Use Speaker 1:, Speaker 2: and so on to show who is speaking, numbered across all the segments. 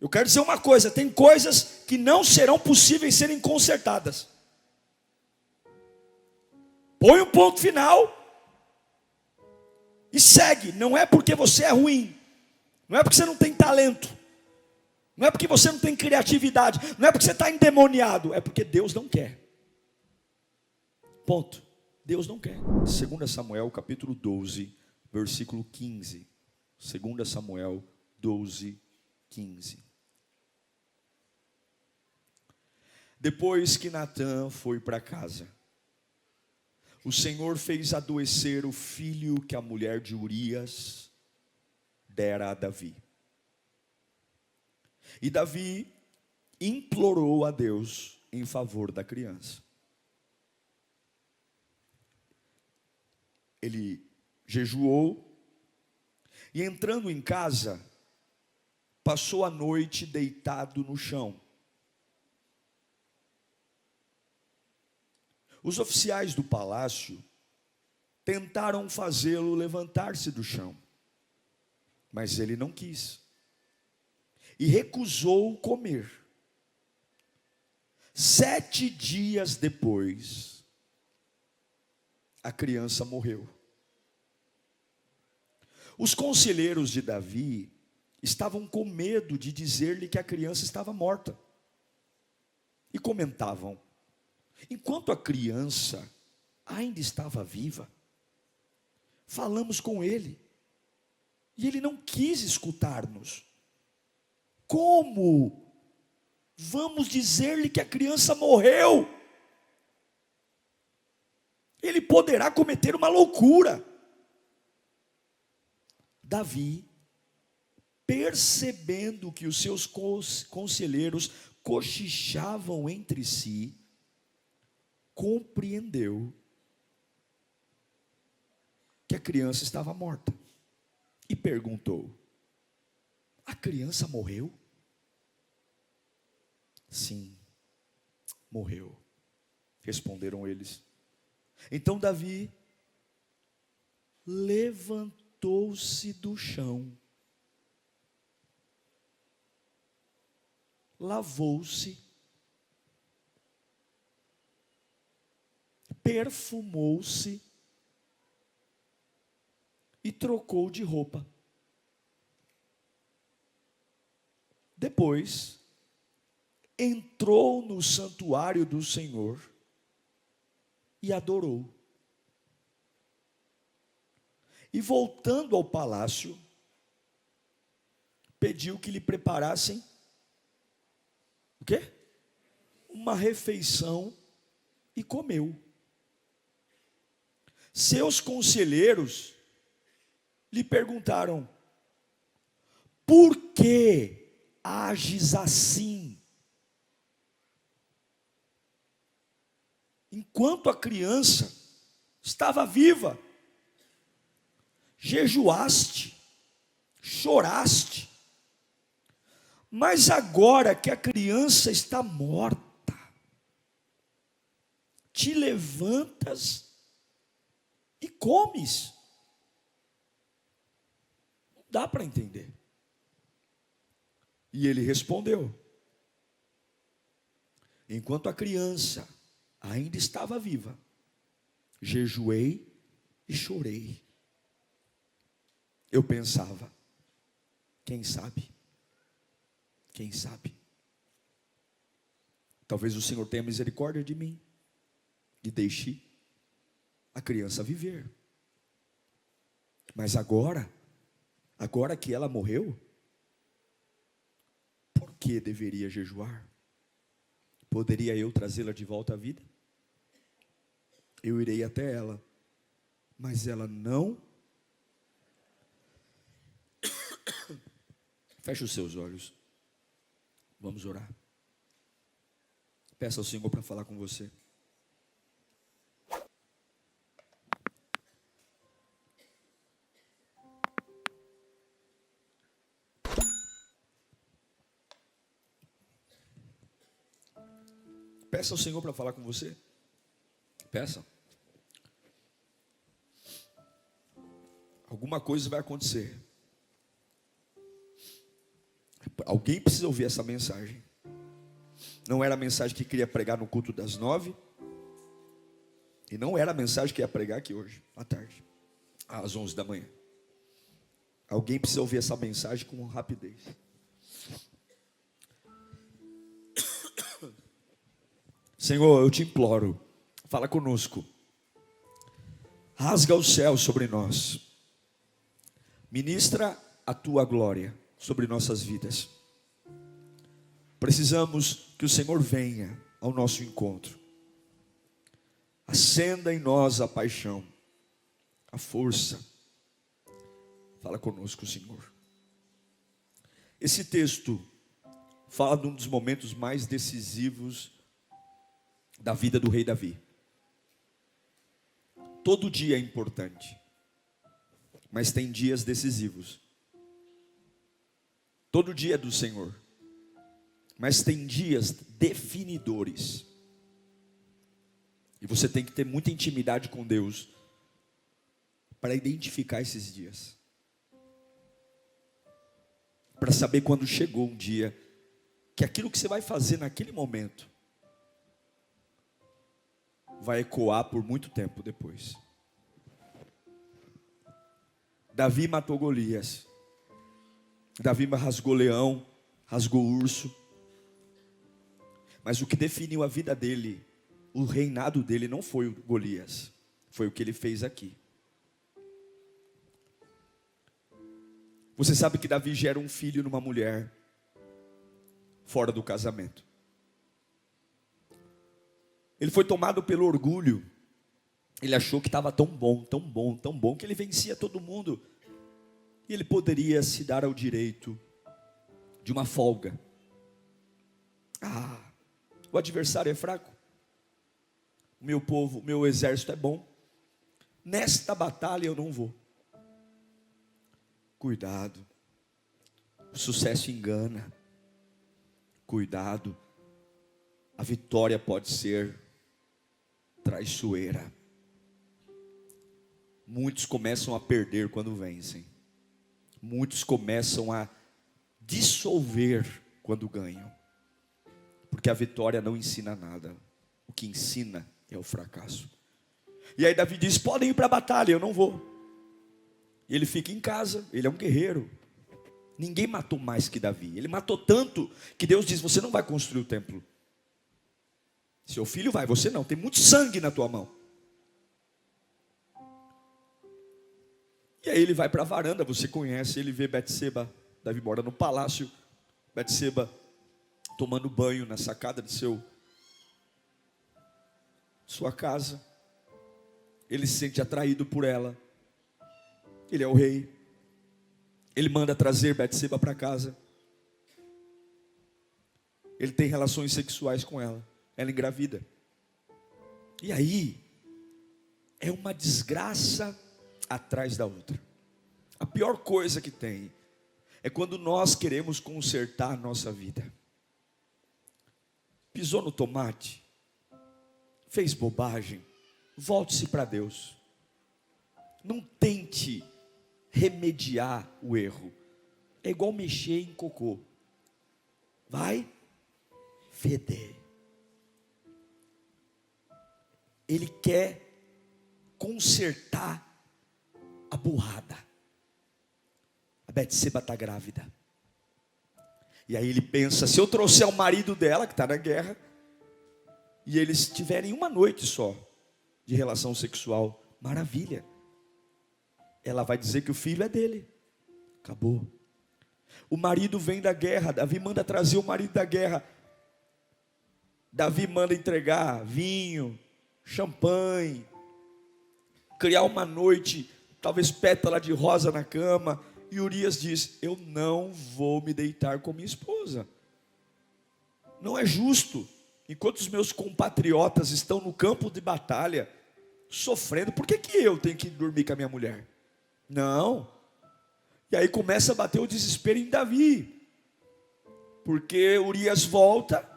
Speaker 1: Eu quero dizer uma coisa: tem coisas que não serão possíveis serem consertadas. Põe um ponto final e segue. Não é porque você é ruim, não é porque você não tem talento, não é porque você não tem criatividade, não é porque você está endemoniado, é porque Deus não quer. Ponto. Deus não quer. 2 Samuel capítulo 12, versículo 15. 2 Samuel 12, 15. Depois que Natã foi para casa, o Senhor fez adoecer o filho que a mulher de Urias dera a Davi. E Davi implorou a Deus em favor da criança. Ele jejuou e, entrando em casa, passou a noite deitado no chão. Os oficiais do palácio tentaram fazê-lo levantar-se do chão, mas ele não quis e recusou comer. 7 dias depois, a criança morreu. Os conselheiros de Davi estavam com medo de dizer-lhe que a criança estava morta e comentavam: enquanto a criança ainda estava viva, falamos com ele e ele não quis escutar-nos. Como vamos dizer-lhe que a criança morreu? Ele poderá cometer uma loucura. Davi, percebendo que os seus conselheiros cochichavam entre si, compreendeu que a criança estava morta e perguntou: a criança morreu? Sim, morreu, responderam eles. Então Davi levantou-se do chão, lavou-se, perfumou-se e trocou de roupa. Depois, entrou no santuário do Senhor e adorou. E voltando ao palácio, pediu que lhe preparassem o quê? Uma refeição, e comeu. Seus conselheiros lhe perguntaram: por que ages assim? Enquanto a criança estava viva, jejuaste, choraste, mas agora que a criança está morta, te levantas e comes. Não dá para entender. E ele respondeu: enquanto a criança ainda estava viva, jejuei e chorei. Eu pensava: quem sabe? Quem sabe? Talvez o Senhor tenha misericórdia de mim e deixe a criança viver. Mas agora que ela morreu, por que deveria jejuar? Poderia eu trazê-la de volta à vida? Eu irei até ela, mas ela não. Feche os seus olhos. Vamos orar. Peça ao Senhor para falar com você. Peça ao Senhor para falar com você. Peça. Alguma coisa vai acontecer. Alguém precisa ouvir essa mensagem. Não era a mensagem que queria pregar no culto das 9. E não era a mensagem que ia pregar aqui hoje, à tarde, às 11 da manhã. Alguém precisa ouvir essa mensagem com rapidez. Senhor, eu te imploro, fala conosco. Rasga o céu sobre nós. Ministra a tua glória sobre nossas vidas. Precisamos que o Senhor venha ao nosso encontro. Acenda em nós a paixão, a força. Fala conosco, Senhor. Esse texto fala de um dos momentos mais decisivos da vida do rei Davi. Todo dia é importante, mas tem dias decisivos. Todo dia é do Senhor, mas tem dias definidores. E você tem que ter muita intimidade com Deus para identificar esses dias. Para saber quando chegou um dia que aquilo que você vai fazer naquele momento vai ecoar por muito tempo depois. Davi matou Golias. Davi rasgou leão, rasgou urso. Mas o que definiu a vida dele, o reinado dele, não foi o Golias, foi o que ele fez aqui. Você sabe que Davi gera um filho numa mulher fora do casamento. Ele foi tomado pelo orgulho. Ele achou que estava tão bom, tão bom, tão bom, que ele vencia todo mundo. E ele poderia se dar ao direito de uma folga. O adversário é fraco. O meu povo, o meu exército é bom. Nesta batalha eu não vou. Cuidado. O sucesso engana. Cuidado. A vitória pode ser traiçoeira. Muitos começam a perder quando vencem. Muitos começam a dissolver quando ganham. Porque a vitória não ensina nada. O que ensina é o fracasso. E aí Davi diz, podem ir para a batalha, eu não vou. E ele fica em casa, ele é um guerreiro. Ninguém matou mais que Davi. Ele matou tanto que Deus diz, você não vai construir o templo. Seu filho vai, você não, tem muito sangue na tua mão. E aí ele vai para a varanda, você conhece, ele vê Betseba. Davi mora no palácio. Betseba tomando banho na sacada de sua casa. Ele se sente atraído por ela. Ele é o rei. Ele manda trazer Betseba para casa. Ele tem relações sexuais com ela. Ela engravida. E aí é uma desgraça atrás da outra. A pior coisa que tem é quando nós queremos consertar a nossa vida. Pisou no tomate, fez bobagem, volte-se para Deus. Não tente remediar o erro. É igual mexer em cocô. Vai feder. Ele quer consertar a burrada. A Betseba está grávida. E aí ele pensa, se eu trouxer o marido dela, que está na guerra, e eles tiverem uma noite só de relação sexual, maravilha. Ela vai dizer que o filho é dele. Acabou. O marido vem da guerra, Davi manda trazer o marido da guerra. Davi manda entregar vinho, champanhe, criar uma noite, talvez pétala de rosa na cama. E Urias diz, eu não vou me deitar com minha esposa. Não é justo. Enquanto os meus compatriotas estão no campo de batalha, sofrendo, por que eu tenho que dormir com a minha mulher? Não. E aí começa a bater o desespero em Davi. Porque Urias volta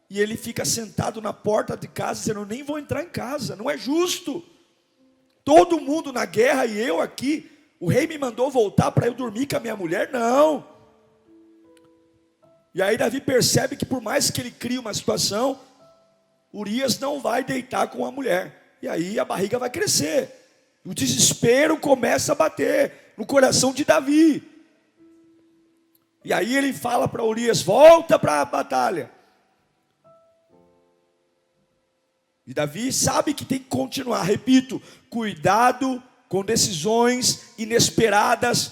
Speaker 1: e ele fica sentado na porta de casa dizendo, eu nem vou entrar em casa, não é justo. Todo mundo na guerra e eu aqui, o rei me mandou voltar para eu dormir com a minha mulher? Não. E aí Davi percebe que por mais que ele crie uma situação, Urias não vai deitar com a mulher. E aí a barriga vai crescer. O desespero começa a bater no coração de Davi. E aí ele fala para Urias: volta para a batalha. E Davi sabe que tem que continuar. Repito, cuidado com decisões inesperadas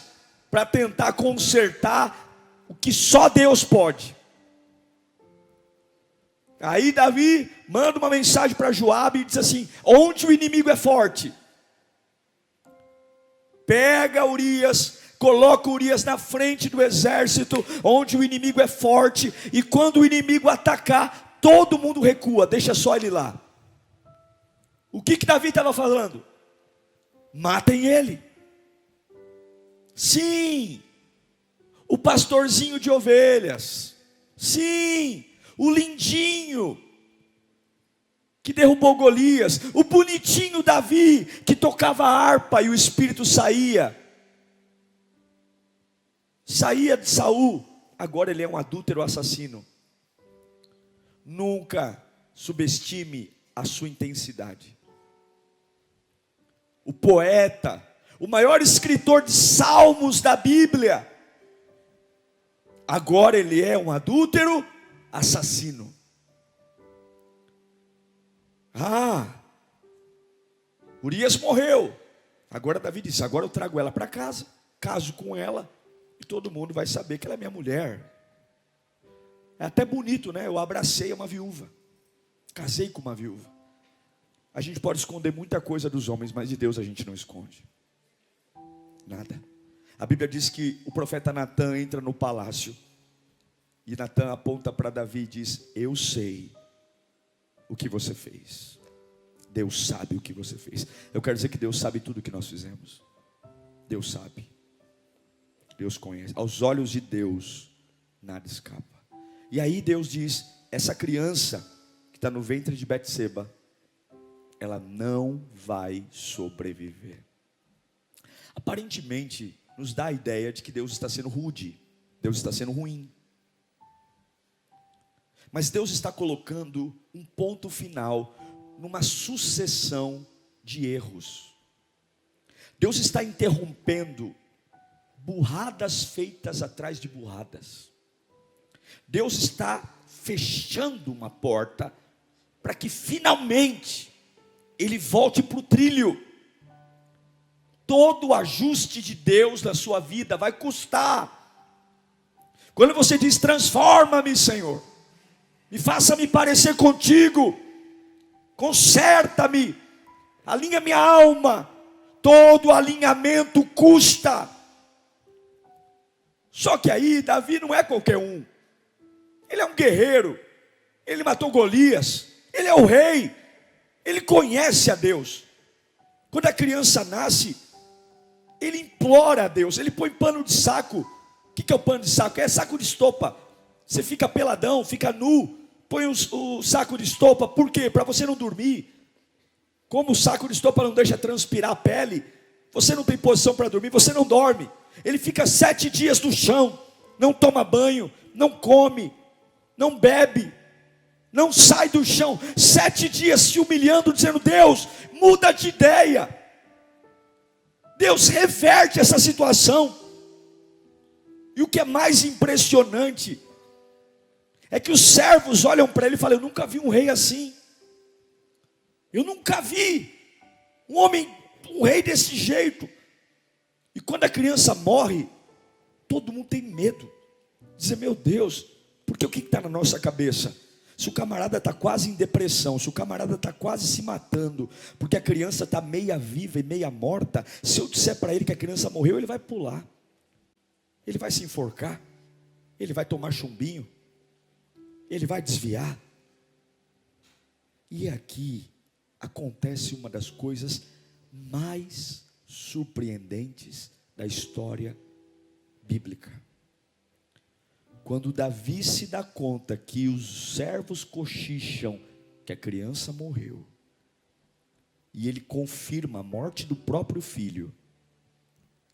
Speaker 1: para tentar consertar o que só Deus pode. Aí Davi manda uma mensagem para Joabe e diz assim: onde o inimigo é forte, pega Urias, coloca Urias na frente do exército, onde o inimigo é forte, e quando o inimigo atacar, todo mundo recua, deixa só ele lá. O que Davi estava falando? Matem ele. Sim, o pastorzinho de ovelhas. Sim, o lindinho que derrubou Golias. O bonitinho Davi que tocava harpa e o espírito saía de Saul. Agora ele é um adúltero assassino. Nunca subestime a sua intensidade. O poeta, o maior escritor de salmos da Bíblia, agora ele é um adúltero assassino. Urias morreu. Agora Davi disse: agora eu trago ela para casa, caso com ela, e todo mundo vai saber que ela é minha mulher. É até bonito, né? Eu abracei uma viúva, casei com uma viúva. A gente pode esconder muita coisa dos homens, mas de Deus a gente não esconde nada. A Bíblia diz que o profeta Natã entra no palácio, e Natã aponta para Davi e diz: eu sei o que você fez. Deus sabe o que você fez. Eu quero dizer que Deus sabe tudo o que nós fizemos. Deus sabe. Deus conhece. Aos olhos de Deus nada escapa. E aí Deus diz: essa criança que está no ventre de Betseba, ela não vai sobreviver. Aparentemente nos dá a ideia de que Deus está sendo rude, Deus está sendo ruim. Mas Deus está colocando um ponto final numa sucessão de erros. Deus está interrompendo burradas feitas atrás de burradas. Deus está fechando uma porta para que finalmente ele volte para o trilho. Todo o ajuste de Deus na sua vida vai custar. Quando você diz: transforma-me, Senhor, me faça-me parecer contigo, conserta-me, alinha minha alma, todo alinhamento custa. Só que aí Davi não é qualquer um. Ele é um guerreiro, ele matou Golias, ele é o rei, ele conhece a Deus. Quando a criança nasce, ele implora a Deus, ele põe pano de saco. O que é o pano de saco? É saco de estopa. Você fica peladão, fica nu, põe o saco de estopa. Por quê? Para você não dormir. Como o saco de estopa não deixa transpirar a pele, você não tem posição para dormir, você não dorme. Ele fica 7 dias no chão, não toma banho, não come, não bebe, não sai do chão, 7 dias se humilhando, dizendo: Deus, muda de ideia. Deus reverte essa situação. E o que é mais impressionante é que os servos olham para ele e falam: eu nunca vi um rei assim. Eu nunca vi um homem, um rei desse jeito. E quando a criança morre, todo mundo tem medo. Dizer: meu Deus, porque o que está na nossa cabeça? Se o camarada está quase em depressão, se o camarada está quase se matando, porque a criança está meia viva e meia morta, se eu disser para ele que a criança morreu, ele vai pular, ele vai se enforcar, ele vai tomar chumbinho, ele vai desviar. E aqui acontece uma das coisas mais surpreendentes da história bíblica. Quando Davi se dá conta que os servos cochicham que a criança morreu, e ele confirma a morte do próprio filho,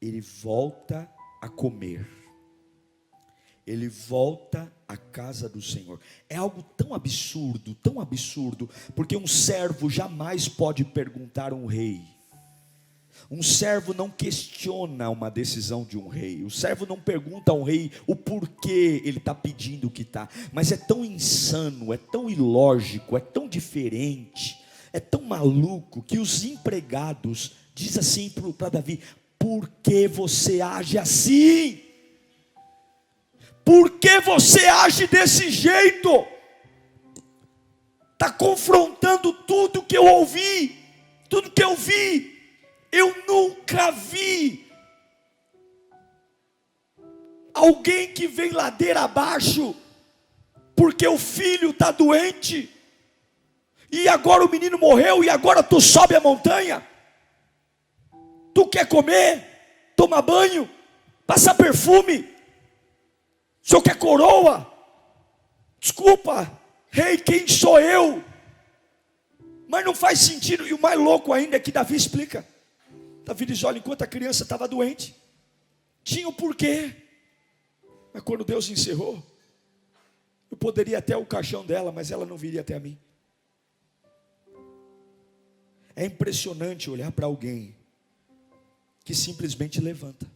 Speaker 1: ele volta a comer, ele volta à casa do Senhor. É algo tão absurdo, porque um servo jamais pode perguntar a um rei. Um servo não questiona uma decisão de um rei. O servo não pergunta ao rei o porquê ele está pedindo o que está. Mas é tão insano, é tão ilógico, é tão diferente, é tão maluco, que os empregados dizem assim para Davi: por que você age assim? Por que você age desse jeito? Está confrontando tudo que eu ouvi, tudo que eu vi. Eu nunca vi alguém que vem ladeira abaixo porque o filho está doente, e agora o menino morreu, e agora tu sobe a montanha. Tu quer comer, tomar banho, passar perfume, o senhor quer coroa? Desculpa, rei, quem sou eu? Mas não faz sentido. E o mais louco ainda é que Davi explica. Davi diz: olha, enquanto a criança estava doente, tinha o porquê. Mas quando Deus encerrou, eu poderia até o caixão dela, mas ela não viria até a mim. É impressionante olhar para alguém que simplesmente levanta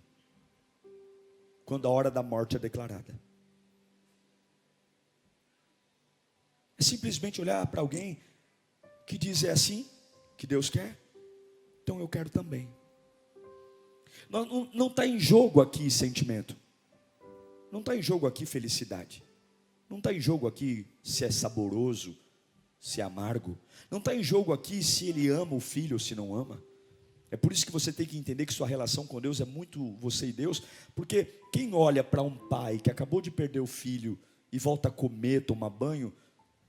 Speaker 1: quando a hora da morte é declarada. É simplesmente olhar para alguém que diz: é assim que Deus quer, então eu quero também. Não está em jogo aqui sentimento, não está em jogo aqui felicidade, não está em jogo aqui se é saboroso, se é amargo, não está em jogo aqui se ele ama o filho ou se não ama. É por isso que você tem que entender que sua relação com Deus é muito você e Deus, porque quem olha para um pai que acabou de perder o filho e volta a comer, tomar banho,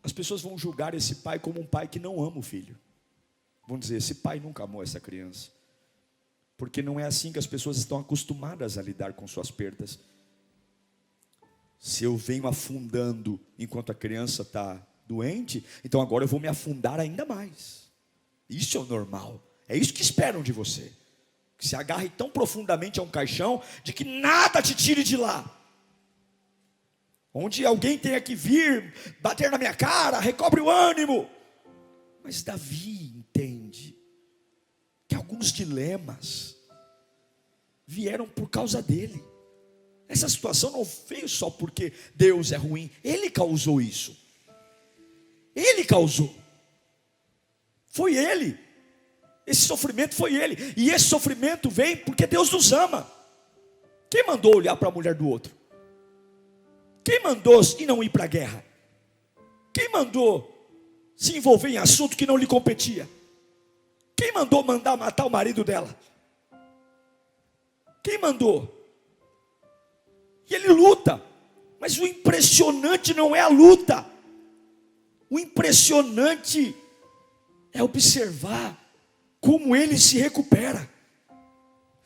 Speaker 1: as pessoas vão julgar esse pai como um pai que não ama o filho. Vão dizer: esse pai nunca amou essa criança. Porque não é assim que as pessoas estão acostumadas a lidar com suas perdas. Se eu venho afundando enquanto a criança está doente, então agora eu vou me afundar ainda mais. Isso é o normal. É isso que esperam de você. Que se agarre tão profundamente a um caixão, de que nada te tire de lá. Onde alguém tenha que vir, bater na minha cara, recobre o ânimo. Mas Davi entende que alguns dilemas vieram por causa dele. Essa situação não veio só porque Deus é ruim. Ele causou isso. Ele causou. Foi ele. Esse sofrimento foi ele. E esse sofrimento vem porque Deus nos ama. Quem mandou olhar para a mulher do outro? Quem mandou e não ir para a guerra? Quem mandou se envolver em assunto que não lhe competia? Quem mandou mandar matar o marido dela? Quem mandou? E ele luta. Mas o impressionante não é a luta. O impressionante é observar como ele se recupera.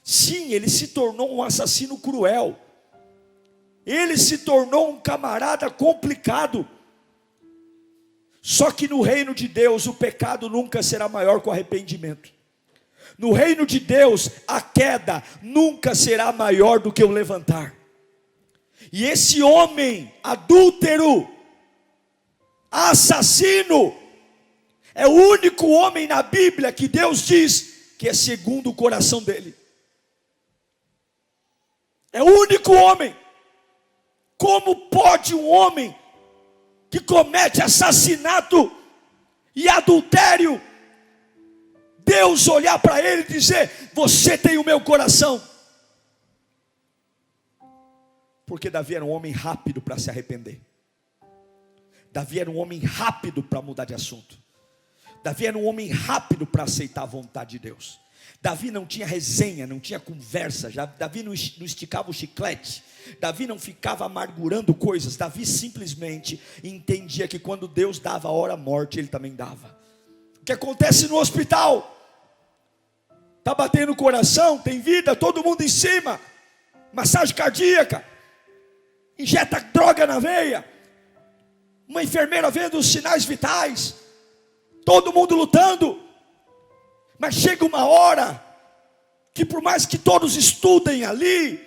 Speaker 1: Sim, ele se tornou um assassino cruel. Ele se tornou um camarada complicado. Só que no reino de Deus o pecado nunca será maior que o arrependimento. No reino de Deus a queda nunca será maior do que o levantar. E esse homem adúltero, assassino, é o único homem na Bíblia que Deus diz que é segundo o coração dele. É o único homem. Como pode um homem que comete assassinato e adultério, Deus olhar para ele e dizer: você tem o meu coração? Porque Davi era um homem rápido para se arrepender. Davi era um homem rápido para mudar de assunto. Davi era um homem rápido para aceitar a vontade de Deus. Davi não tinha resenha, não tinha conversa. Davi não esticava o chiclete. Davi não ficava amargurando coisas. Davi simplesmente entendia que quando Deus dava a hora morte, ele também dava. O que acontece no hospital? Está batendo o coração, tem vida, todo mundo em cima. Massagem cardíaca. Injeta droga na veia. Uma enfermeira vendo os sinais vitais. Todo mundo lutando. Mas chega uma hora que por mais que todos estudem ali,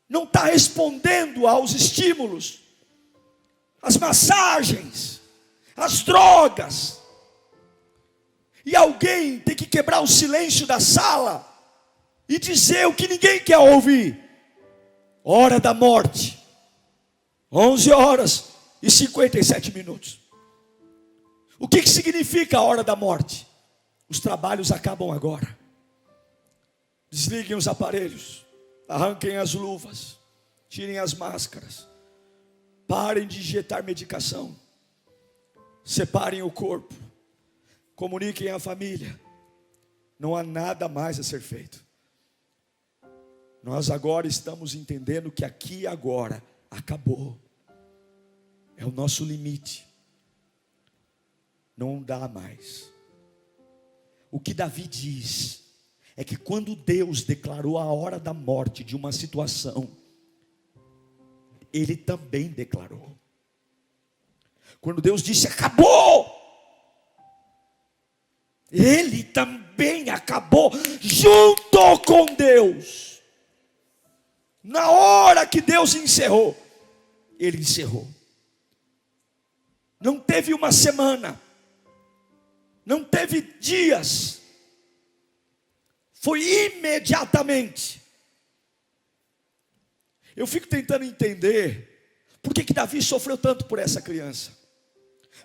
Speaker 1: não está respondendo aos estímulos, às massagens, às drogas. E alguém tem que quebrar o silêncio da sala e dizer o que ninguém quer ouvir. Hora da morte, 11h57. O que significa a hora da morte? Os trabalhos acabam agora. Desliguem os aparelhos, arranquem as luvas, tirem as máscaras, parem de injetar medicação, separem o corpo, comuniquem à família. Não há nada mais a ser feito. Nós agora estamos entendendo que aqui e agora acabou. É o nosso limite. Não dá mais. O que Davi diz é que quando Deus declarou a hora da morte de uma situação, Ele também declarou. Quando Deus disse acabou, Ele também acabou junto com Deus. Na hora que Deus encerrou, Ele encerrou. Não teve uma semana, não teve dias, foi imediatamente. Eu fico tentando entender por que Davi sofreu tanto por essa criança.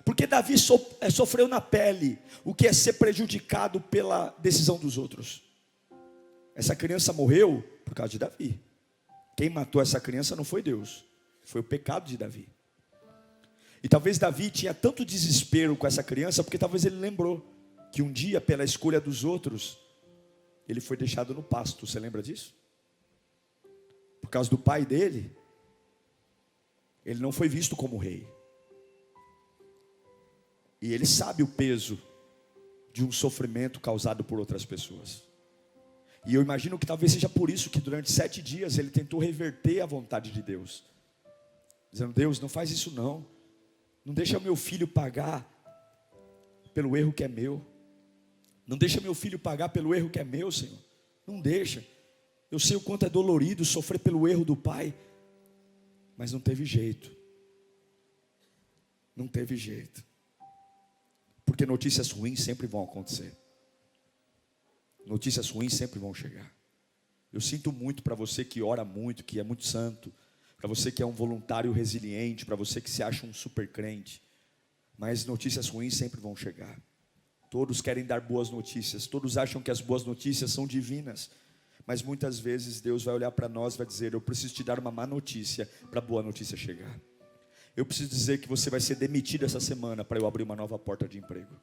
Speaker 1: Porque Davi sofreu na pele o que é ser prejudicado pela decisão dos outros. Essa criança morreu por causa de Davi. Quem matou essa criança não foi Deus, foi o pecado de Davi. E talvez Davi tinha tanto desespero com essa criança, porque talvez ele lembrou que um dia, pela escolha dos outros, ele foi deixado no pasto. Você lembra disso? Por causa do pai dele, ele não foi visto como rei. E ele sabe o peso de um sofrimento causado por outras pessoas. E eu imagino que talvez seja por isso que durante 7 dias ele tentou reverter a vontade de Deus, dizendo: Deus, não faz isso não. Não deixa meu filho pagar pelo erro que é meu. Não deixa meu filho pagar pelo erro que é meu, Senhor. Não deixa. Eu sei o quanto é dolorido sofrer pelo erro do pai. Mas não teve jeito. Não teve jeito. Porque notícias ruins sempre vão acontecer. Notícias ruins sempre vão chegar. Eu sinto muito para você que ora muito, que é muito santo, para você que é um voluntário resiliente, para você que se acha um super crente. Mas notícias ruins sempre vão chegar. Todos querem dar boas notícias, todos acham que as boas notícias são divinas. Mas muitas vezes Deus vai olhar para nós e vai dizer: eu preciso te dar uma má notícia para a boa notícia chegar. Eu preciso dizer que você vai ser demitido essa semana para eu abrir uma nova porta de emprego.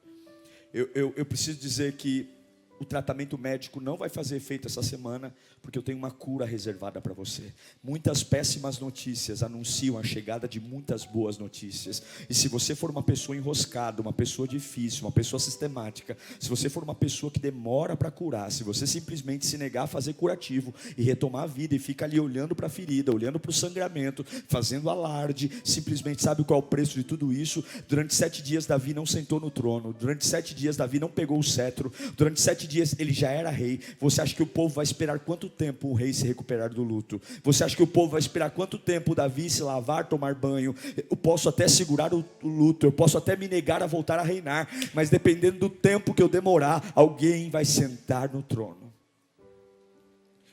Speaker 1: Eu preciso dizer que o tratamento médico não vai fazer efeito essa semana, porque eu tenho uma cura reservada para você. Muitas péssimas notícias anunciam a chegada de muitas boas notícias. E se você for uma pessoa enroscada, uma pessoa difícil, uma pessoa sistemática, se você for uma pessoa que demora para curar, se você simplesmente se negar a fazer curativo e retomar a vida e fica ali olhando para a ferida, olhando para o sangramento, fazendo alarde, simplesmente sabe qual é o preço de tudo isso? Durante 7 dias Davi não sentou no trono, durante 7 dias Davi não pegou o cetro, durante 7 dias ele já era rei. Você acha que o povo vai esperar quanto tempo um rei se recuperar do luto? Você acha que o povo vai esperar quanto tempo Davi se lavar, tomar banho? Eu posso até segurar o luto, eu posso até me negar a voltar a reinar, mas dependendo do tempo que eu demorar, alguém vai sentar no trono.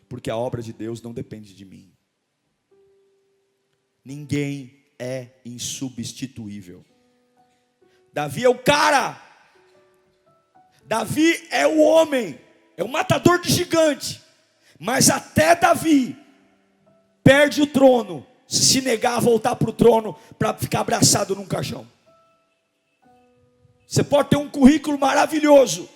Speaker 1: Porque a obra de Deus não depende de mim. Ninguém é insubstituível. Davi é o cara. Davi é o homem, é o matador de gigante. Mas até Davi perde o trono se negar a voltar para o trono para ficar abraçado num caixão. Você pode ter um currículo maravilhoso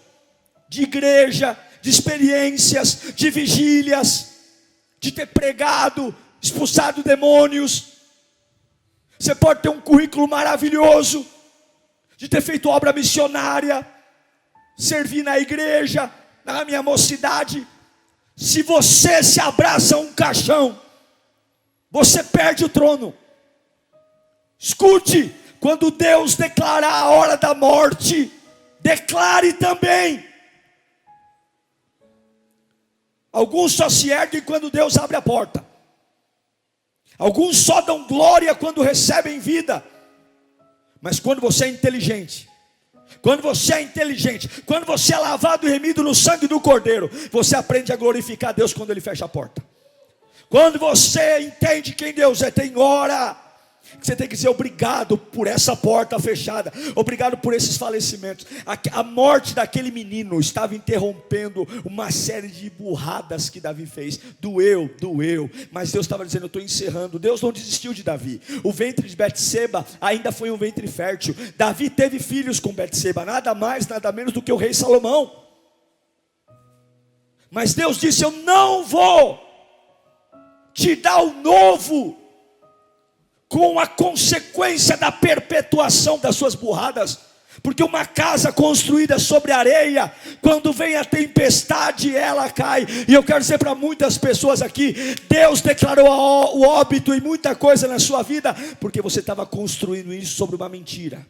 Speaker 1: de igreja, de experiências, de vigílias, de ter pregado, expulsado demônios. Você pode ter um currículo maravilhoso de ter feito obra missionária, servir na igreja, na minha mocidade. Se você se abraça a um caixão, você perde o trono. Escute, quando Deus declarar a hora da morte, declare também. Alguns só se erguem quando Deus abre a porta. Alguns só dão glória quando recebem vida. Mas quando você é inteligente, quando você é lavado e remido no sangue do Cordeiro, você aprende a glorificar Deus quando Ele fecha a porta. Quando você entende quem Deus é, tem hora que você tem que dizer obrigado por essa porta fechada, obrigado por esses falecimentos. A morte daquele menino estava interrompendo uma série de burradas que Davi fez. Doeu, mas Deus estava dizendo, eu estou encerrando. Deus não desistiu de Davi. O ventre de Betseba ainda foi um ventre fértil. Davi teve filhos com Betseba, nada mais, nada menos do que o rei Salomão. Mas Deus disse, eu não vou te dar o novo com a consequência da perpetuação das suas burradas, porque uma casa construída sobre areia, quando vem a tempestade, ela cai. E eu quero dizer para muitas pessoas aqui, Deus declarou o óbito e muita coisa na sua vida, porque você estava construindo isso sobre uma mentira.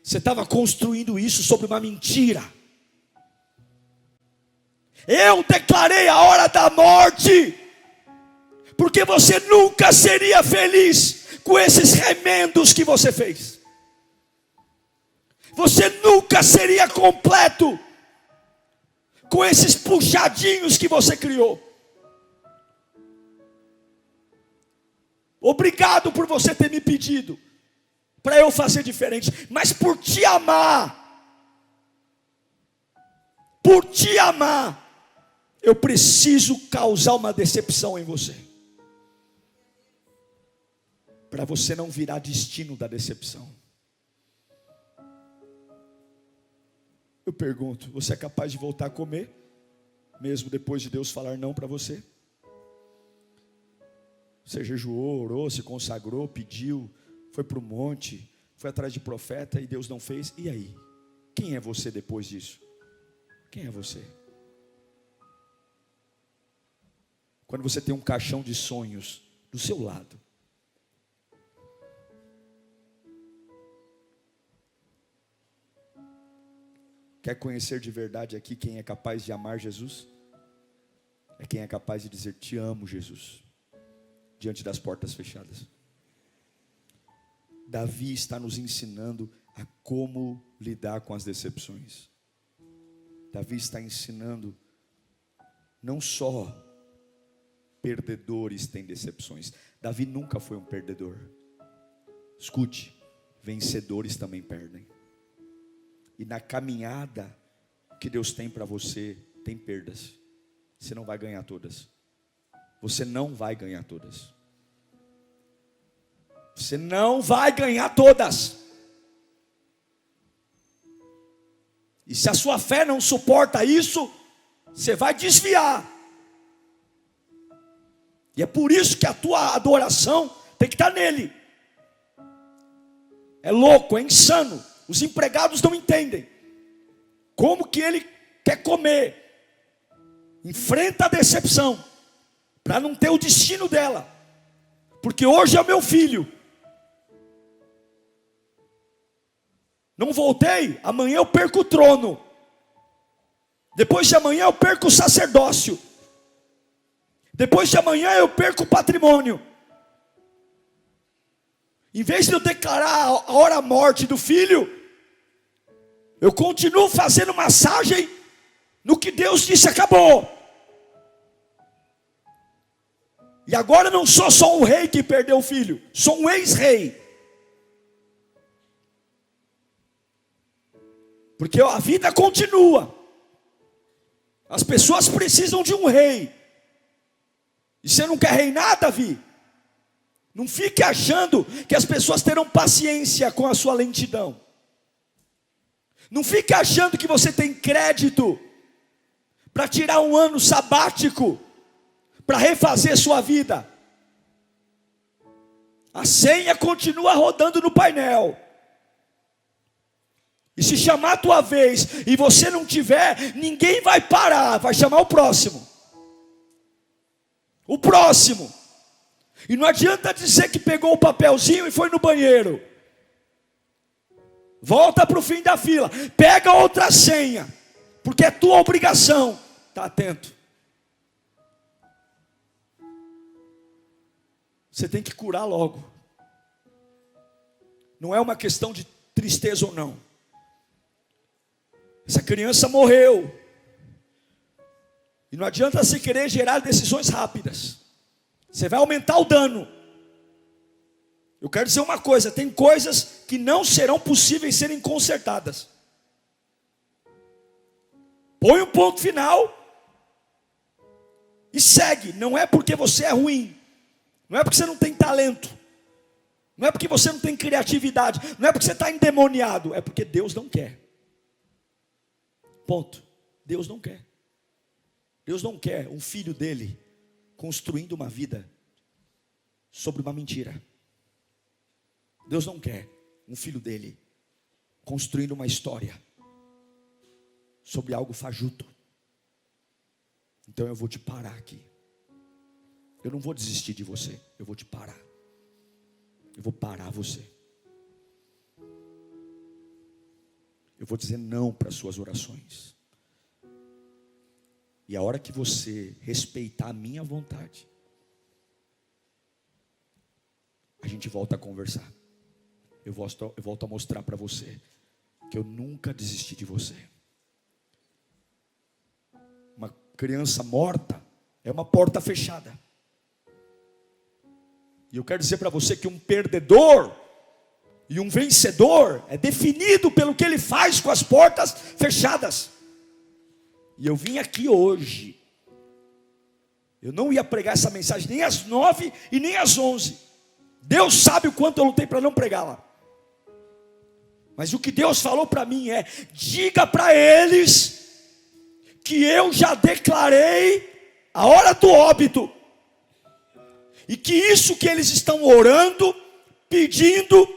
Speaker 1: Você estava construindo isso sobre uma mentira. Eu declarei a hora da morte, porque você nunca seria feliz com esses remendos que você fez. Você nunca seria completo com esses puxadinhos que você criou. Obrigado por você ter me pedido para eu fazer diferente, mas por te amar, eu preciso causar uma decepção em você, para você não virar destino da decepção. Eu pergunto, você é capaz de voltar a comer, mesmo depois de Deus falar não para você? Você jejuou, orou, se consagrou, pediu, foi para o monte, foi atrás de profeta e Deus não fez, e aí? Quem é você depois disso? Quem é você? Quando você tem um caixão de sonhos do seu lado, quer conhecer de verdade aqui quem é capaz de amar Jesus? É quem é capaz de dizer, te amo, Jesus, diante das portas fechadas. Davi está nos ensinando a como lidar com as decepções. Davi está ensinando, não só perdedores têm decepções. Davi nunca foi um perdedor. Escute, vencedores também perdem. E na caminhada que Deus tem para você, tem perdas. Você não vai ganhar todas. Você não vai ganhar todas. Você não vai ganhar todas. E se a sua fé não suporta isso, você vai desviar. E é por isso que a tua adoração tem que estar nele. É louco, é insano. Os empregados não entendem como que ele quer comer. Enfrenta a decepção para não ter o destino dela, porque hoje é o meu filho. Não voltei, amanhã eu perco o trono. Depois de amanhã eu perco o sacerdócio. Depois de amanhã eu perco o patrimônio. Em vez de eu declarar a hora morte do filho, eu continuo fazendo massagem no que Deus disse acabou. E agora eu não sou só um rei que perdeu o filho, sou um ex-rei. Porque a vida continua. As pessoas precisam de um rei. E você não quer reinar, Davi? Não fique achando que as pessoas terão paciência com a sua lentidão. Não fique achando que você tem crédito para tirar um ano sabático, para refazer sua vida. A senha continua rodando no painel. E se chamar a tua vez e você não tiver, ninguém vai parar, vai chamar o próximo. O próximo. E não adianta dizer que pegou o papelzinho e foi no banheiro. Volta para o fim da fila, pega outra senha, porque é tua obrigação. Está atento. Você tem que curar logo. Não é uma questão de tristeza ou não. Essa criança morreu. E não adianta você querer gerar decisões rápidas. Você vai aumentar o dano. Eu quero dizer uma coisa: tem coisas que não serão possíveis serem consertadas. Põe um ponto final e segue. Não é porque você é ruim, não é porque você não tem talento, não é porque você não tem criatividade, não é porque você está endemoniado, é porque Deus não quer. Ponto. Deus não quer. Deus não quer um filho dele construindo uma vida sobre uma mentira. Deus não quer um filho dele construindo uma história sobre algo fajuto. Então eu vou te parar aqui. Eu não vou desistir de você, eu vou te parar. Eu vou parar você. Eu vou dizer não para as suas orações. E a hora que você respeitar a minha vontade, a gente volta a conversar. Eu volto a mostrar para você que eu nunca desisti de você. Uma criança morta é uma porta fechada. E eu quero dizer para você que um perdedor e um vencedor é definido pelo que ele faz com as portas fechadas. E eu vim aqui hoje. Eu não ia pregar essa mensagem nem às 9 e nem às 11. Deus sabe o quanto eu lutei para não pregá-la. Mas o que Deus falou para mim é: diga para eles que eu já declarei a hora do óbito. E que isso que eles estão orando, pedindo,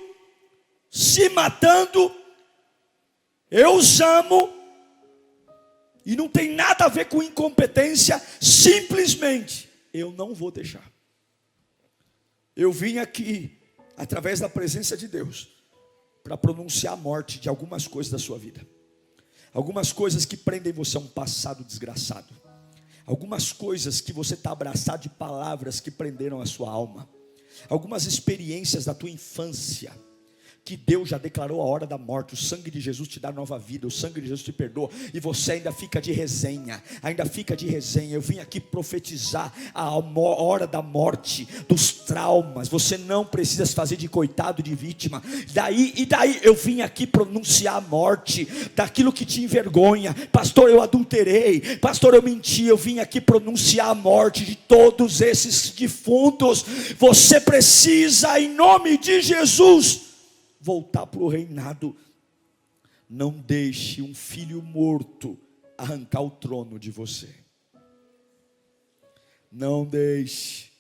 Speaker 1: se matando, eu os amo. E não tem nada a ver com incompetência, simplesmente eu não vou deixar. Eu vim aqui, através da presença de Deus, para pronunciar a morte de algumas coisas da sua vida. Algumas coisas que prendem você a um passado desgraçado. Algumas coisas que você está abraçado de palavras que prenderam a sua alma. Algumas experiências da tua infância, que Deus já declarou a hora da morte. O sangue de Jesus te dá nova vida, o sangue de Jesus te perdoa, e você ainda fica de resenha, eu vim aqui profetizar a hora da morte, dos traumas. Você não precisa se fazer de coitado, de vítima. Daí eu vim aqui pronunciar a morte daquilo que te envergonha. Pastor, eu adulterei, pastor, eu menti. Eu vim aqui pronunciar a morte de todos esses defuntos. Você precisa, em nome de Jesus, voltar para o reinado. Não deixe um filho morto arrancar o trono de você. Não deixe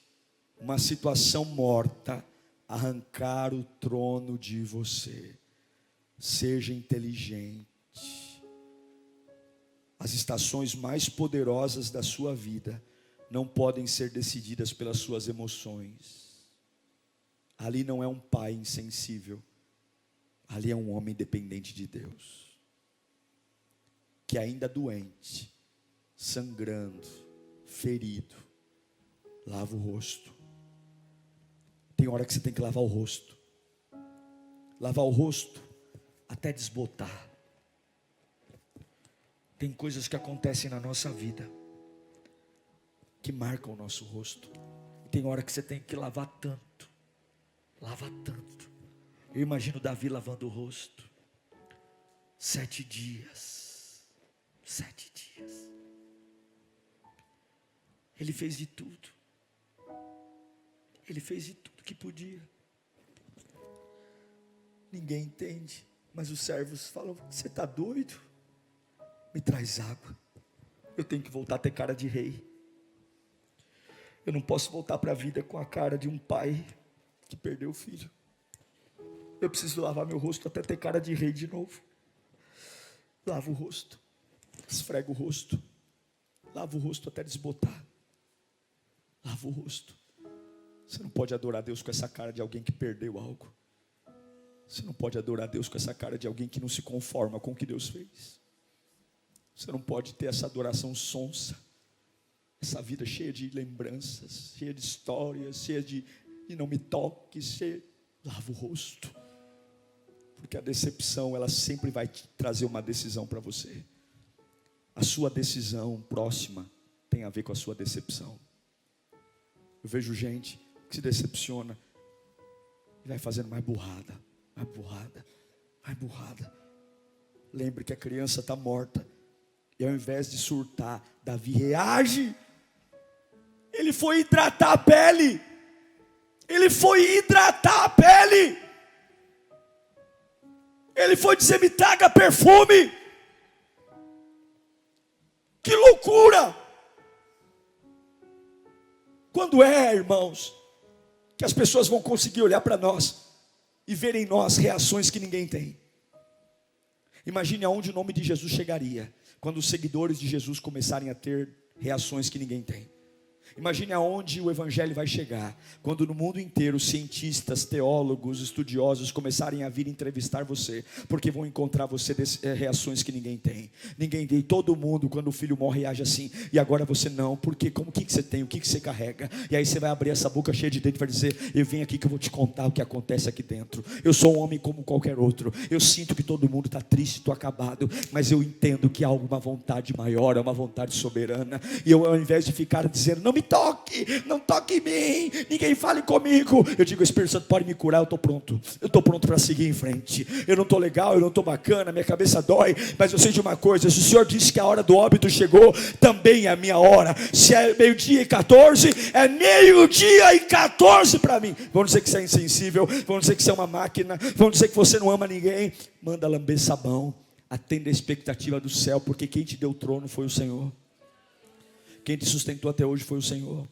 Speaker 1: uma situação morta arrancar o trono de você. Seja inteligente. As estações mais poderosas da sua vida não podem ser decididas pelas suas emoções. Ali não é um pai insensível. Ali é um homem dependente de Deus, que ainda doente, sangrando, ferido, lava o rosto. Tem hora que você tem que lavar o rosto. Lavar o rosto até desbotar. Tem coisas que acontecem na nossa vida que marcam o nosso rosto. E tem hora que você tem que lavar tanto. Lava tanto. Eu imagino Davi lavando o rosto. 7 dias. 7 dias. Ele fez de tudo. Ele fez de tudo que podia. Ninguém entende. Mas os servos falam: você está doido? Me traz água. Eu tenho que voltar a ter cara de rei. Eu não posso voltar para a vida com a cara de um pai que perdeu o filho. Eu preciso lavar meu rosto até ter cara de rei de novo. Lava o rosto, esfrega o rosto, lava o rosto até desbotar. Lava o rosto. Você não pode adorar Deus com essa cara de alguém que perdeu algo. Você não pode adorar Deus com essa cara de alguém que não se conforma com o que Deus fez. Você não pode ter essa adoração sonsa, essa vida cheia de lembranças, cheia de histórias, cheia de e não me toque. Você lava o rosto, porque a decepção, ela sempre vai te trazer uma decisão para você. A sua decisão próxima tem a ver com a sua decepção. Eu vejo gente que se decepciona e vai fazendo mais burrada, mais burrada, mais burrada. Lembre que a criança está morta, e ao invés de surtar, Davi reage. Ele foi hidratar a pele. Ele foi hidratar a pele. Ele foi dizer: me traga perfume. Que loucura! Quando irmãos, que as pessoas vão conseguir olhar para nós e ver em nós reações que ninguém tem? Imagine aonde o nome de Jesus chegaria quando os seguidores de Jesus começarem a ter reações que ninguém tem. Imagine aonde o evangelho vai chegar quando no mundo inteiro cientistas, teólogos, estudiosos começarem a vir entrevistar você, porque vão encontrar você reações que ninguém tem. Ninguém tem. Todo mundo, quando o filho morre, reage assim. E agora você não, porque como, o que você tem, o que você carrega? E aí você vai abrir essa boca cheia de dente e vai dizer: eu venho aqui que eu vou te contar o que acontece aqui dentro. Eu sou um homem como qualquer outro. Eu sinto que todo mundo está triste, estou acabado, mas eu entendo que há uma vontade maior, há uma vontade soberana. E eu, ao invés de ficar dizendo: não me toque, não toque em mim, ninguém fale comigo, eu digo: Espírito Santo, pode me curar, eu estou pronto para seguir em frente. Eu não estou legal, eu não estou bacana, minha cabeça dói, mas eu sei de uma coisa: se o Senhor disse que a hora do óbito chegou, também é a minha hora. Se é 12:14, é 12:14 para mim. Vão dizer que você é insensível, vão dizer que você é uma máquina, vão dizer que você não ama ninguém. Manda lamber sabão, atenda a expectativa do céu, porque quem te deu o trono foi o Senhor. Quem te sustentou até hoje foi o Senhor.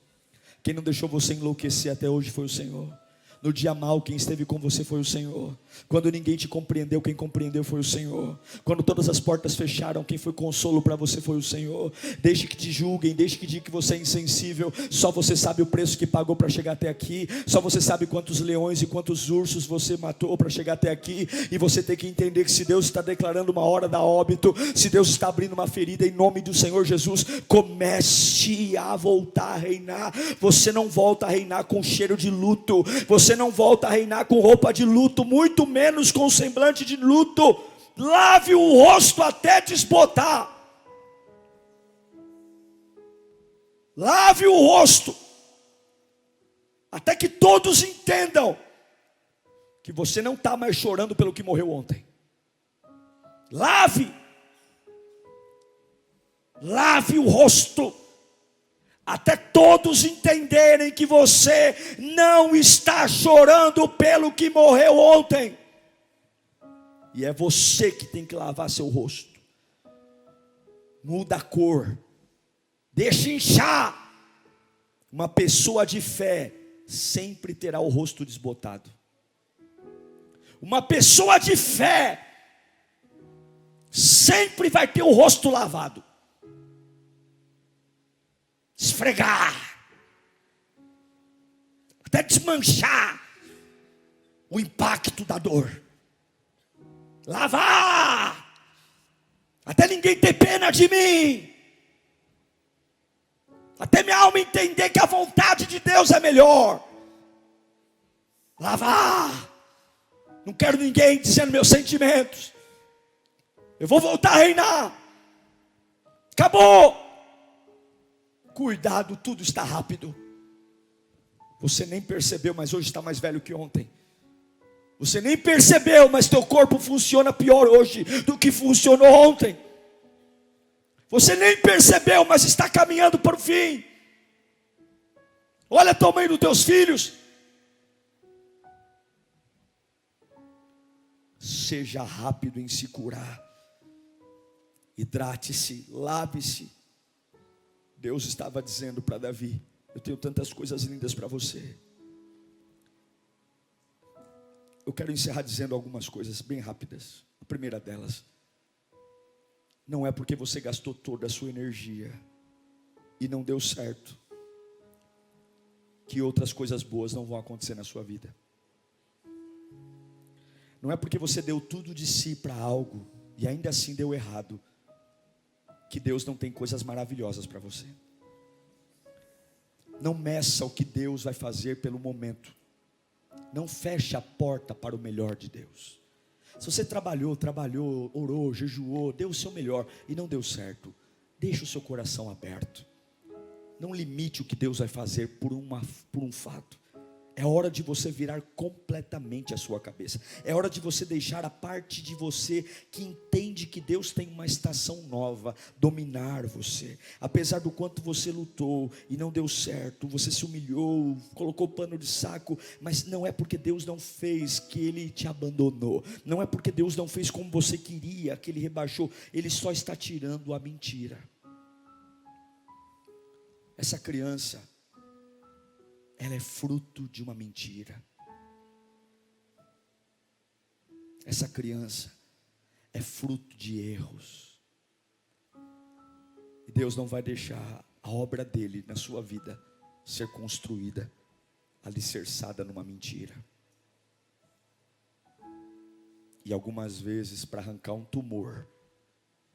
Speaker 1: Quem não deixou você enlouquecer até hoje foi o Senhor. No dia mau, quem esteve com você foi o Senhor. Quando ninguém te compreendeu, quem compreendeu foi o Senhor. Quando todas as portas fecharam, quem foi consolo para você foi o Senhor. Deixe que te julguem, deixe que digam que você é insensível. Só você sabe o preço que pagou para chegar até aqui. Só você sabe quantos leões e quantos ursos você matou para chegar até aqui. E você tem que entender que se Deus está declarando uma hora da óbito, se Deus está abrindo uma ferida, em nome do Senhor Jesus, comece a voltar a reinar. Você não volta a reinar com cheiro de luto. Você não volta a reinar com roupa de luto, muito menos com semblante de luto. Lave o rosto até desbotar. Lave o rosto até que todos entendam que você não está mais chorando pelo que morreu ontem. Lave o rosto até todos entenderem que você não está chorando pelo que morreu ontem. E é você que tem que lavar seu rosto. Muda a cor. Deixa inchar. Uma pessoa de fé sempre terá o rosto desbotado. Uma pessoa de fé sempre vai ter o rosto lavado. Esfregar, até desmanchar o impacto da dor. Lavar, até ninguém ter pena de mim, até minha alma entender que a vontade de Deus é melhor. Lavar, não quero ninguém dizendo meus sentimentos. Eu vou voltar a reinar. Acabou. Cuidado, tudo está rápido. Você nem percebeu, mas hoje está mais velho que ontem. Você nem percebeu, mas teu corpo funciona pior hoje do que funcionou ontem. Você nem percebeu, mas está caminhando para o fim. Olha o tamanho dos teus filhos. Seja rápido em se curar. Hidrate-se, lave-se. Deus estava dizendo para Davi: eu tenho tantas coisas lindas para você. Eu quero encerrar dizendo algumas coisas bem rápidas. A primeira delas: não é porque você gastou toda a sua energia e não deu certo que outras coisas boas não vão acontecer na sua vida. Não é porque você deu tudo de si para algo e ainda assim deu errado que Deus não tem coisas maravilhosas para você. Não meça o que Deus vai fazer pelo momento. Não feche a porta para o melhor de Deus. Se você trabalhou, orou, jejuou, deu o seu melhor e não deu certo, deixe o seu coração aberto. Não limite o que Deus vai fazer por um fato. É hora de você virar completamente a sua cabeça. É hora de você deixar a parte de você que entende que Deus tem uma estação nova dominar você. Apesar do quanto você lutou e não deu certo, você se humilhou, colocou pano de saco, mas não é porque Deus não fez que Ele te abandonou. Não é porque Deus não fez como você queria, que Ele rebaixou. Ele só está tirando a mentira. Essa criança, ela é fruto de uma mentira. Essa criança é fruto de erros. E Deus não vai deixar a obra dele na sua vida ser construída, alicerçada numa mentira. E algumas vezes, para arrancar um tumor,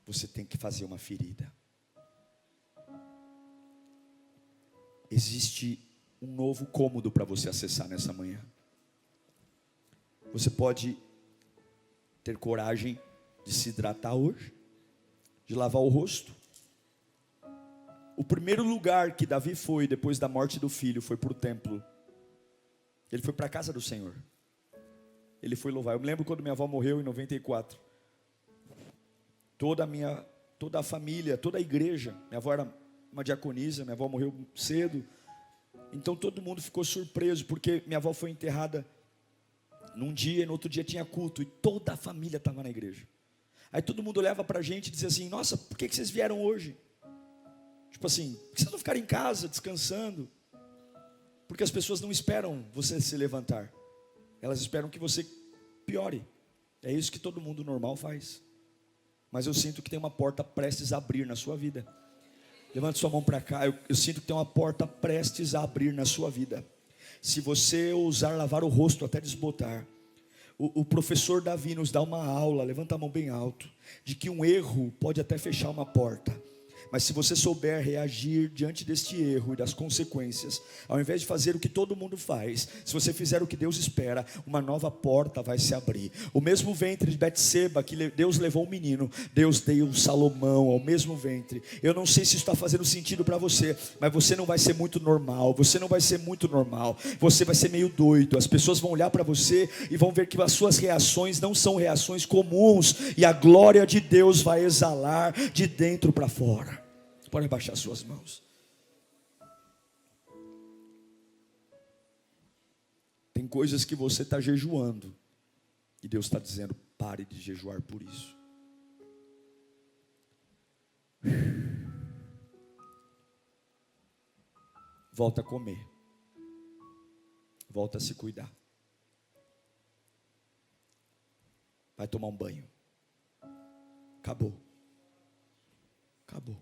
Speaker 1: você tem que fazer uma ferida. Existe um novo cômodo para você acessar nessa manhã. Você pode ter coragem de se hidratar hoje, de lavar o rosto. O primeiro lugar que Davi foi depois da morte do filho foi para o templo. Ele foi para a casa do Senhor. Ele foi louvar. Eu me lembro quando minha avó morreu em 94. Toda a família, toda a igreja. Minha avó era uma diaconisa, minha avó morreu cedo. Então todo mundo ficou surpreso, porque minha avó foi enterrada num dia, e no outro dia tinha culto, e toda a família estava na igreja. Aí todo mundo olhava para a gente e dizia assim: nossa, por que vocês vieram hoje? Tipo assim, por que vocês não ficaram em casa, descansando? Porque as pessoas não esperam você se levantar, elas esperam que você piore. É isso que todo mundo normal faz. Mas eu sinto que tem uma porta prestes a abrir na sua vida. Levante sua mão para cá. Eu sinto que tem uma porta prestes a abrir na sua vida. Se você ousar lavar o rosto até desbotar. O professor Davi nos dá uma aula, levanta a mão bem alto, de que um erro pode até fechar uma porta. Mas se você souber reagir diante deste erro e das consequências, ao invés de fazer o que todo mundo faz, se você fizer o que Deus espera, uma nova porta vai se abrir. O mesmo ventre de Betseba que Deus levou um menino, Deus deu Salomão ao mesmo ventre. Eu não sei se isso está fazendo sentido para você, mas você não vai ser muito normal. Você não vai ser muito normal. Você vai ser meio doido. As pessoas vão olhar para você e vão ver que as suas reações não são reações comuns, e a glória de Deus vai exalar de dentro para fora. Pode abaixar suas mãos. Tem coisas que você está jejuando, e Deus está dizendo: pare de jejuar por isso. Volta a comer. Volta a se cuidar. Vai tomar um banho. Acabou. Acabou.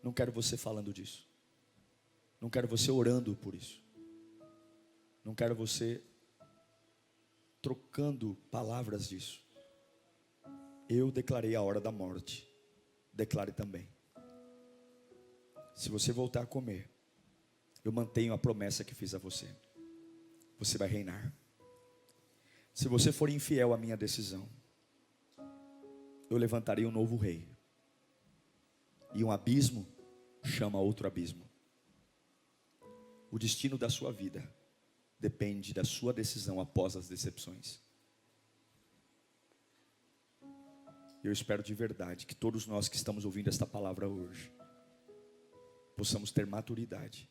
Speaker 1: Não quero você falando disso. Não quero você orando por isso. Não quero você trocando palavras disso. Eu declarei a hora da morte. Declare também. Se você voltar a comer, eu mantenho a promessa que fiz a você. Você vai reinar. Se você for infiel à minha decisão, eu levantarei um novo rei. E um abismo chama outro abismo. O destino da sua vida depende da sua decisão após as decepções. Eu espero de verdade que todos nós que estamos ouvindo esta palavra hoje possamos ter maturidade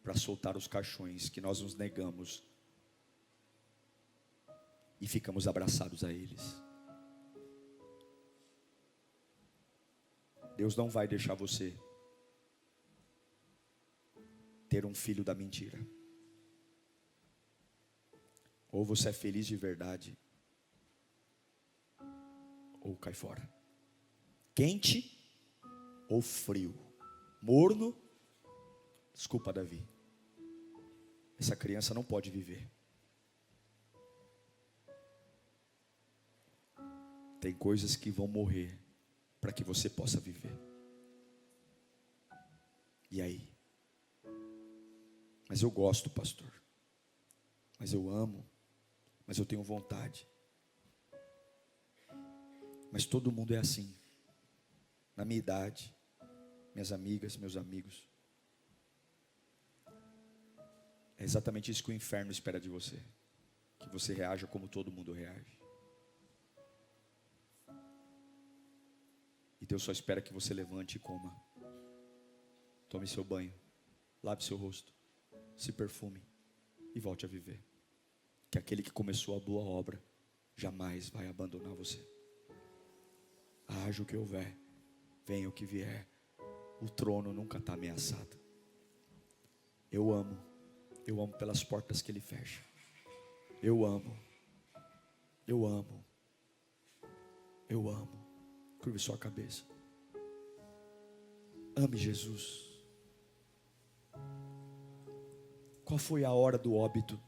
Speaker 1: para soltar os caixões que nós nos negamos e ficamos abraçados a eles. Deus não vai deixar você ter um filho da mentira. Ou você é feliz de verdade, ou cai fora. Quente ou frio. Morno. Desculpa, Davi. Essa criança não pode viver. Tem coisas que vão morrer para que você possa viver. E aí? Mas eu gosto, pastor. mas eu amo, mas eu tenho vontade. Mas todo mundo é assim, na minha idade, minhas amigas, meus amigos. É exatamente isso que o inferno espera de você, que você reaja como todo mundo reage. E Deus só espera que você levante e coma. Tome seu banho, lave seu rosto, se perfume e volte a viver. Que aquele que começou a boa obra jamais vai abandonar você. Haja o que houver, venha o que vier, o trono nunca está ameaçado. Eu amo pelas portas que Ele fecha. Eu amo. Curve sua cabeça. Ame Jesus. Qual foi a hora do óbito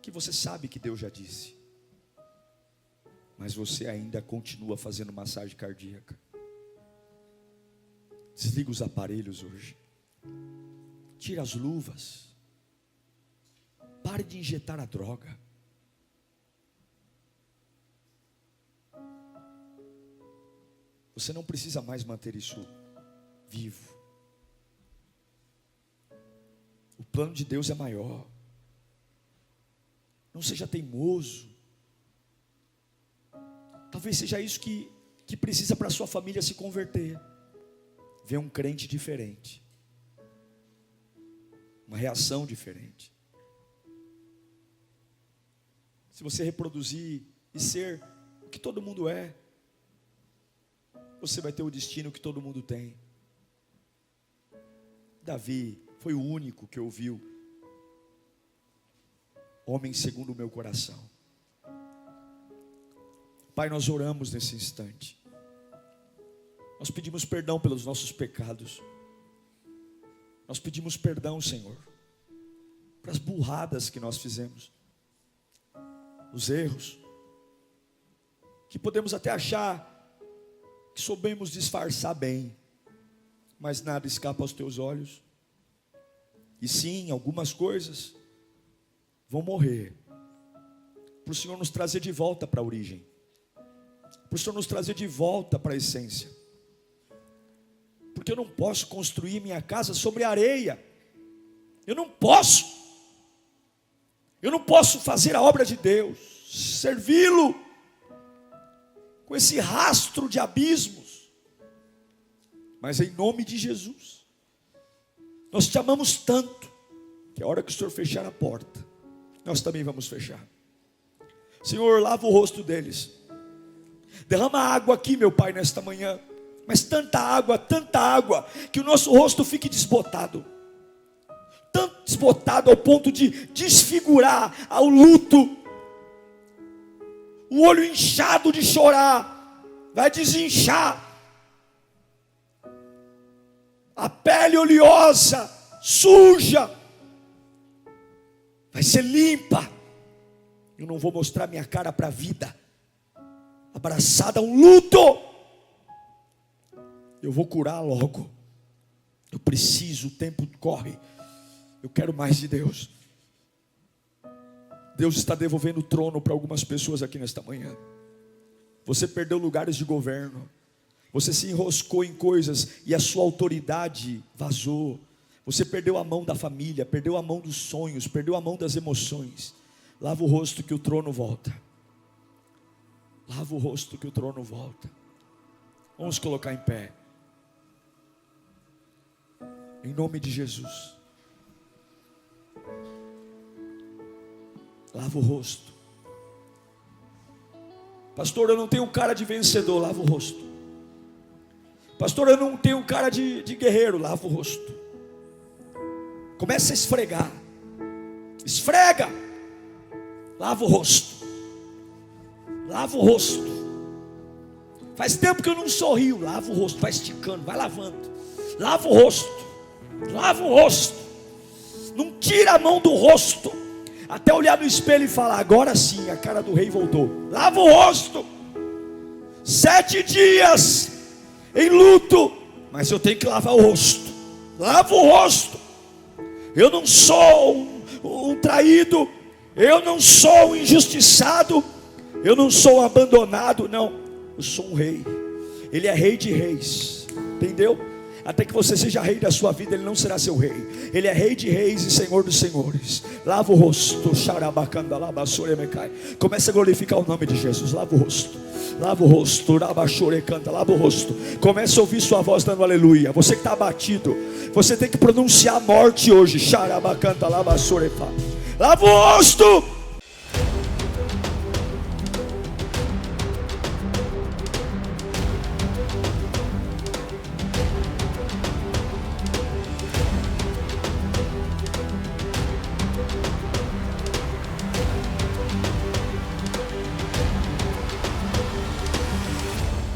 Speaker 1: que você sabe que Deus já disse, mas você ainda continua fazendo massagem cardíaca? Desliga os aparelhos hoje. Tira as luvas. Pare de injetar a droga. Você não precisa mais manter isso vivo. O plano de Deus é maior. Não seja teimoso. Talvez seja isso que precisa para a sua família se converter. Ver um crente diferente. Uma reação diferente. Se você reproduzir e ser o que todo mundo é, você vai ter o destino que todo mundo tem. Davi foi o único que ouviu: homem segundo o meu coração. Pai, nós oramos nesse instante. Nós pedimos perdão pelos nossos pecados. Nós pedimos perdão, Senhor, para as burradas que nós fizemos, os erros, que podemos até achar que soubemos disfarçar bem, mas nada escapa aos teus olhos. E sim, algumas coisas vão morrer, para o Senhor nos trazer de volta para a origem, para o Senhor nos trazer de volta para a essência. Porque eu não posso construir minha casa sobre areia. Eu não posso fazer a obra de Deus, servi-lo com esse rastro de abismos. Mas em nome de Jesus, nós te amamos tanto, que a hora que o Senhor fechar a porta, nós também vamos fechar. Senhor, lava o rosto deles. Derrama água aqui, meu Pai, nesta manhã. Mas tanta água, que o nosso rosto fique desbotado. Tanto desbotado ao ponto de desfigurar ao luto. O olho inchado de chorar vai desinchar. A pele oleosa, suja, vai ser limpa. Eu não vou mostrar minha cara para a vida abraçada a um luto. Eu vou curar logo. Eu preciso, o tempo corre. Eu quero mais de Deus. Deus está devolvendo o trono para algumas pessoas aqui nesta manhã. Você perdeu lugares de governo. Você se enroscou em coisas e a sua autoridade vazou. Você perdeu a mão da família, perdeu a mão dos sonhos, perdeu a mão das emoções. Lava o rosto que o trono volta. Lava o rosto que o trono volta. Vamos colocar em pé. Em nome de Jesus. Lava o rosto. Pastor, eu não tenho cara de vencedor. Lava o rosto. Pastor, eu não tenho cara de guerreiro. Lava o rosto. Começa a esfregar. Esfrega. Lava o rosto. Lava o rosto. Faz tempo que eu não sorrio. Lava o rosto. Vai esticando, vai lavando. Lava o rosto. Lava o rosto. Não tira a mão do rosto até olhar no espelho e falar: agora sim, a cara do rei voltou. Lava o rosto. 7 dias em luto, mas eu tenho que lavar o rosto. Lava o rosto. Eu não sou um traído, Eu não sou um injustiçado, eu não sou um abandonado, não. Eu sou um rei. Ele é rei de reis, entendeu? Até que você seja rei da sua vida, Ele não será seu rei. Ele é rei de reis e Senhor dos senhores. Lava o rosto. Comece a glorificar o nome de Jesus. Lava o rosto. Lava o rosto. Lava o rosto. Comece a ouvir sua voz dando aleluia. Você que está abatido, você tem que pronunciar a morte hoje. Lava o rosto.